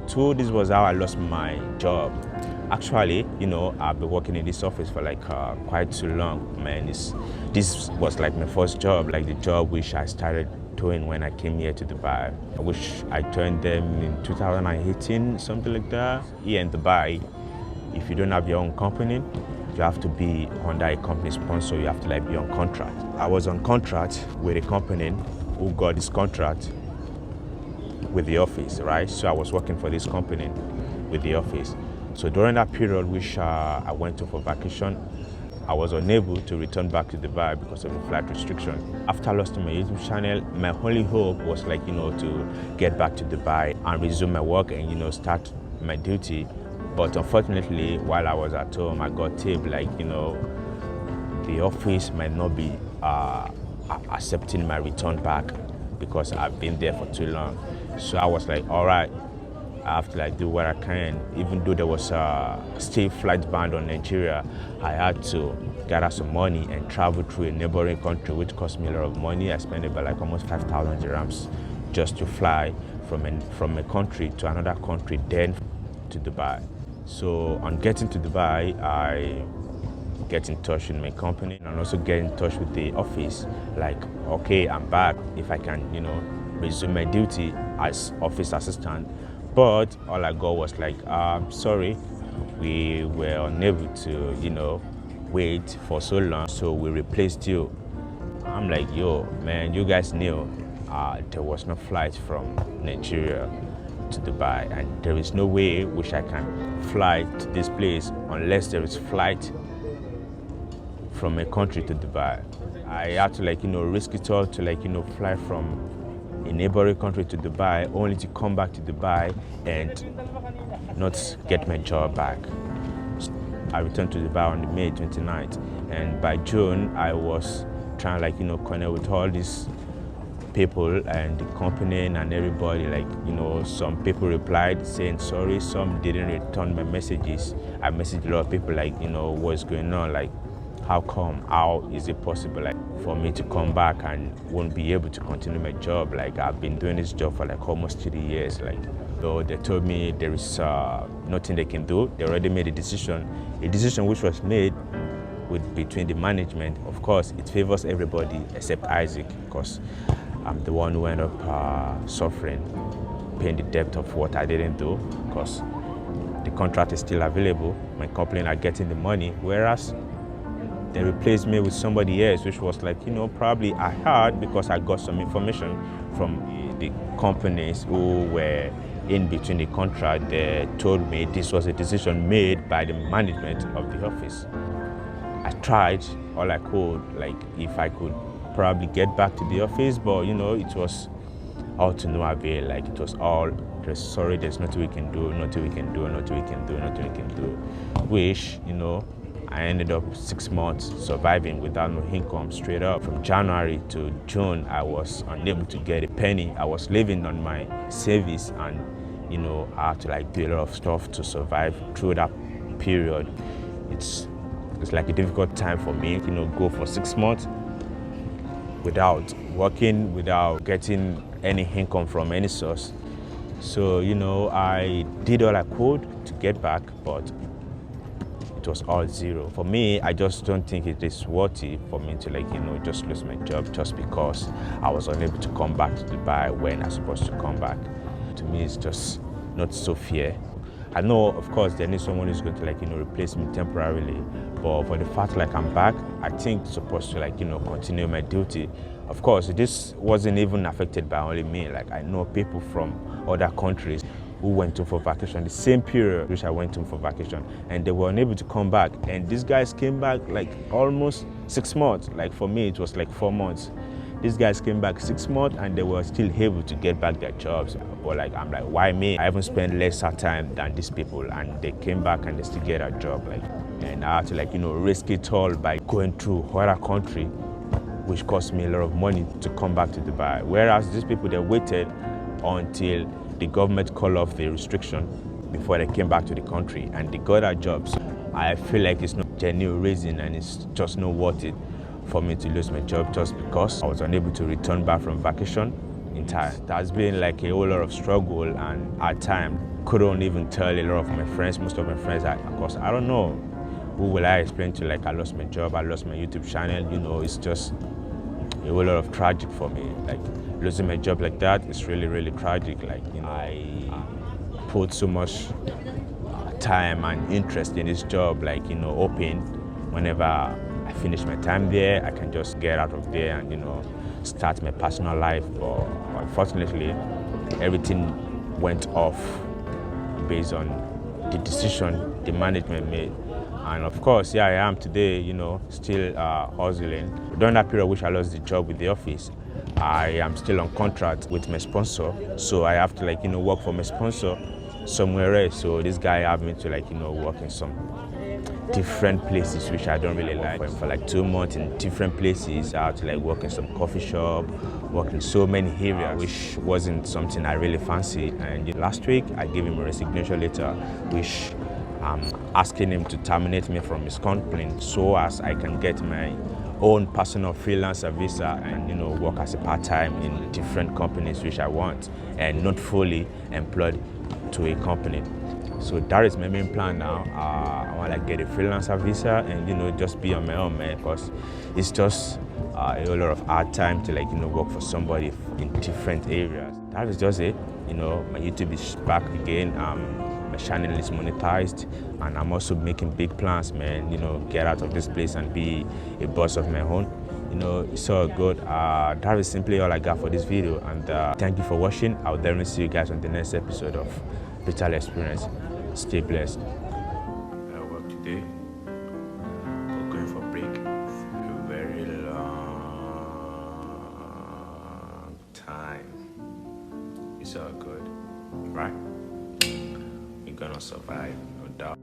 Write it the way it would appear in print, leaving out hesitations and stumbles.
So this was how I lost my job. Actually, I've been working in this office for like quite too long, man. This was like my first job, like the job which I started doing when I came here to Dubai. I wish I joined them in 2018, something like that. Here in Dubai, if you don't have your own company, you have to be under a company sponsor. You have to like be on contract. I was on contract with a company who got this contract with the office, right? So I was working for this company with the office. So during that period, which I went to for vacation, I was unable to return back to Dubai because of the flight restriction. After losing my YouTube channel, my only hope was like, to get back to Dubai and resume my work and, start my duty. But unfortunately, while I was at home, I got tipped like, the office might not be accepting my return back because I've been there for too long. So I was like, all right, I have to like do what I can. Even though there was a still flight ban on Nigeria, I had to gather some money and travel through a neighboring country, which cost me a lot of money. I spent about like almost 5,000 dirhams just to fly from a country to another country, then to Dubai. So on getting to Dubai, I get in touch with my company and also get in touch with the office. Like, okay, I'm back. If I can, resume my duty as office assistant. But all I got was like, sorry, we were unable to, wait for so long, so we replaced you. I'm like, yo, man, you guys knew there was no flight from Nigeria to Dubai, and there is no way which I can fly to this place unless there is flight from a country to Dubai. I had to risk it all to fly from a neighboring country to Dubai, only to come back to Dubai and not get my job back. I returned to Dubai on May 29th, and by June I was trying connect with all these people and the company and everybody. Some people replied saying sorry, some didn't return my messages. I messaged a lot of people what's going on, how come, how is it possible for me to come back and won't be able to continue my job? I've been doing this job for almost 3 years. So they told me there is nothing they can do. They already made a decision which was made between the management. Of course, it favors everybody except Isaac, because I'm the one who ended up suffering, paying the debt of what I didn't do, because the contract is still available. My company are getting the money, whereas they replaced me with somebody else, which was probably I heard, because I got some information from the companies who were in between the contract. They told me this was a decision made by the management of the office. I tried all I could, if I could probably get back to the office, but it was all to no avail. It was all, sorry, there's nothing we can do, nothing we can do, nothing we can do, nothing we can do. Which, I ended up 6 months surviving without no income straight up. From January to June, I was unable to get a penny. I was living on my savings, and I had to do a lot of stuff to survive through that period. It's like a difficult time for me, go for 6 months without working, without getting any income from any source. So, I did all I could to get back, but it was all zero. For me, I just don't think it is worthy for me to just lose my job just because I was unable to come back to Dubai when I'm supposed to come back. To me, it's just not so fair. I know, of course, there needs someone who's going to replace me temporarily, but for the fact I'm back, I think it's supposed to continue my duty. Of course, this wasn't even affected by only me. I know people from other countries who went to for vacation the same period which I went to for vacation, and they were unable to come back. And these guys came back almost 6 months. For me, it was 4 months. These guys came back 6 months and they were still able to get back their jobs. But I'm like, why me? I even spent lesser time than these people, and they came back and they still get a job. And I had to risk it all by going through other country, which cost me a lot of money to come back to Dubai. Whereas these people, they waited until the government called off the restriction before they came back to the country, and they got their jobs. I feel like it's not genuine reason, and it's just not worth it for me to lose my job just because I was unable to return back from vacation. in time. That's been like a whole lot of struggle, and at times couldn't even tell a lot of my friends. Most of my friends, of course, I don't know who will I explain to. Like, I lost my job, I lost my YouTube channel. You know, it's just a whole lot of tragic for me. Like, losing my job like that is really, really tragic. Like, you know, I put so much time and interest in this job, like, you know, hoping whenever I finish my time there, I can just get out of there and, you know, start my personal life. But unfortunately, everything went off based on the decision the management made. And of course, here I am today, you know, still hustling. During that period which I lost the job with the office, I am still on contract with my sponsor. So I have to, like, you know, work for my sponsor somewhere else. So this guy have me to, like, you know, work in some different places which I don't really like. For like 2 months in different places, I had to like work in some coffee shop, work in so many areas, which wasn't something I really fancy. And last week, I gave him a resignation letter, which I'm asking him to terminate me from his company so as I can get my own personal freelancer visa and, you know, work as a part-time in different companies which I want and not fully employed to a company. So that is my main plan now. I want to get a freelancer visa and, you know, just be on my own, man, because it's just a whole lot of hard time to, like, you know, work for somebody in different areas. That is just it. You know, my YouTube is back again. My channel is monetized, and I'm also making big plans, man. You know, get out of this place and be a boss of my own. You know, it's all good. That is simply all I got for this video, and thank you for watching. I'll definitely see you guys on the next episode of Vital Experience. Stay blessed. Work today. We're going for a break. A very long time. It's all good, right? We're gonna survive, no doubt.